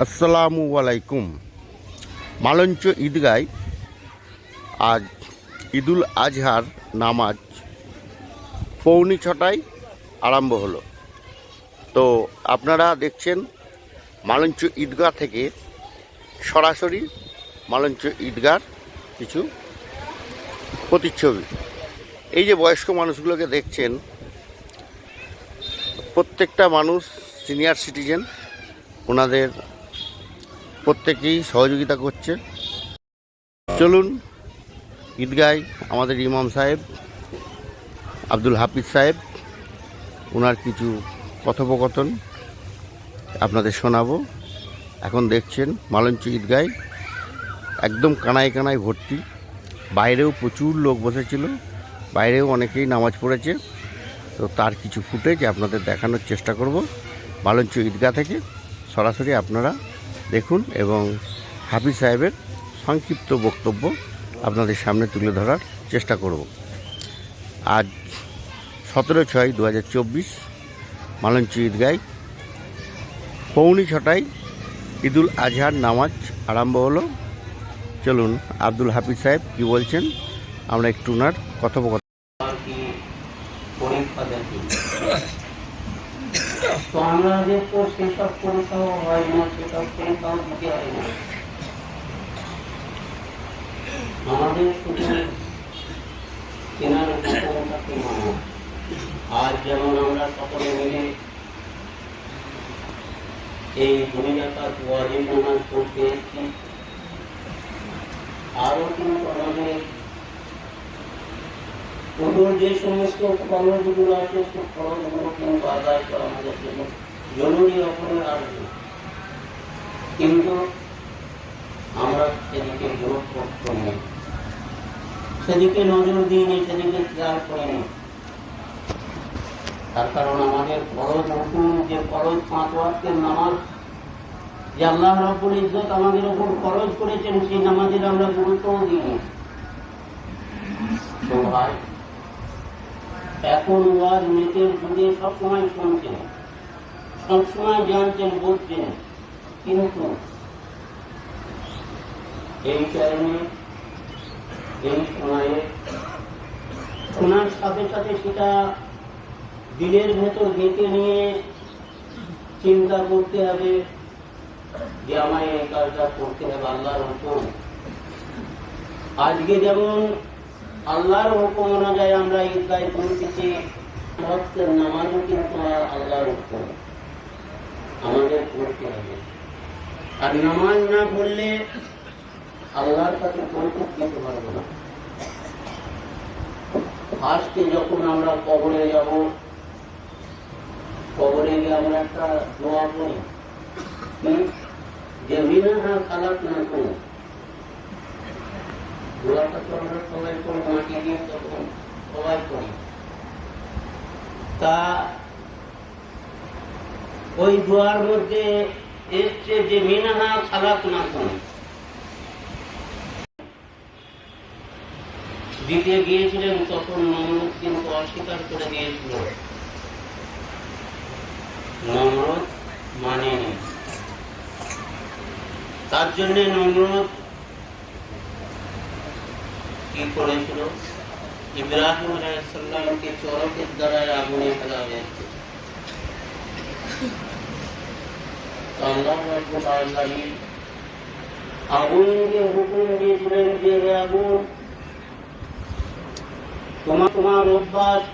আসসালামু আলাইকুম। মালঞ্চ ঈদগায় আজ ঈদুল আজহার নামাজ পৌনি 6টায় আরম্ভ হলো। তো আপনারা দেখছেন মালঞ্চ ঈদগাহ থেকে সরাসরি মালঞ্চ ঈদগার কিছু প্রতিচ্ছবি। এই যে বয়স্ক মানুষগুলোকে দেখছেন, প্রত্যেকটা মানুষ সিনিয়র সিটিজেন, ওনাদের প্রত্যেকেই সহযোগিতা করছে। চলুন ঈদগায় আমাদের ইমাম সাহেব আব্দুল হাফিজ সাহেব, ওনার কিছু কথোপকথন আপনাদের শোনাবো। এখন দেখছেন মালঞ্চ ঈদগায় একদম কানায় কানায় ভর্তি। বাইরেও প্রচুর লোক বসেছিল, বাইরেও অনেকেই নামাজ পড়েছে। তো তার কিছু ফুটেজ আপনাদের দেখানোর চেষ্টা করব মালঞ্চ ঈদগাহ থেকে। সরাসরি আপনারা দেখুন এবং হাফিজ সাহেবের সংক্ষিপ্ত বক্তব্য আপনাদের সামনে তুলে ধরার চেষ্টা করব। আজ 17/6/2024 মালঞ্চ ঈদগায় পৌনি 6টায় ঈদুল আজহার নামাজ আরম্ভ হলো। চলুন আব্দুল হাফিজ সাহেব কি বলছেন আমরা একটু ওনার কথোপকথন। তো আমরা যেহেতু সেসব পরীক্ষাও হয় না, সেসব পরীক্ষাও দিতে হয় না। আমাদের শুধু কেনার উপকারটাকে মানা। আর যেমন আমরা সকলে মিলে এই 2 রাকাত ওয়াজিব নামাজ পড়তে এসেছি, আরও কিন্তু আমাদের ওদের যে সমস্ত খরচগুলো আছে, সে খরচগুলো কিন্তু আদায় করা আমাদের জন্য জরুরি অপরাধ আসবে। কিন্তু আমরা সেদিকে গুরুত্ব করি, সেদিকে নজর দিইনি, সেদিকে খেয়াল করিনি। তার কারণ আমাদের ফরজ হুকুম, যে ফরজ 5 ওয়াক্তের নামাজ যে আল্লাহ রাব্বুল ইজ্জত আমাদের উপর ফরজ করেছেন, সেই নামাজের আমরা গুরুত্বও দিইনি। তো ভাই, এখন ওয়াজ নেটের যুগে সবসময় শুনছেন, সবসময় জানছেন, বলছেন, কিন্তু এই টাইমে এই সময়ে শোনার সাথে সাথে সেটা দিলের ভেতর গেঁথে নিয়ে চিন্তা করতে হবে যে আমায় এই কাজটা করতে হবে আল্লাহর হুকুম। আজকে যেমন আল্লাহর হুকুম অনুযায়ী আমরা ঈদগাহে পৌঁছেছি, ভক্তের নামাজও কিন্তু আল্লাহর হুকুম, আমাদের পড়তে হবে। আর নামাজ না পড়লে আল্লাহর কাছে বরকত পেতে পারবো না। আজকে যখন আমরা কবরে যাব, কবরে গিয়ে আমরা একটা দোয়া করি যে মিনাহা খালাকনাকুম। দোয়াটা তো আমরা সবাই করি, মাটি দিয়ে তখন সবাই করি। তা ওই দোয়ার মধ্যে এসছে যে মিনাহা খালাকনাকুম। দিতে গিয়েছিলেন তখন নমরুদ কিন্তু অস্বীকার করে দিয়েছিল, নমরুদ মানেনি। তার জন্য নমরুদ কি করেছিল, ইব্রাহিম আলাইহিস সালামকে চরকের দ্বারা আগুনে ফেলা হয়েছে। আল্লাহ রাব্বুল আলামিন আগুনকে হুকুম দিয়েছিলেন যে আগুন, তোমার অভ্যাস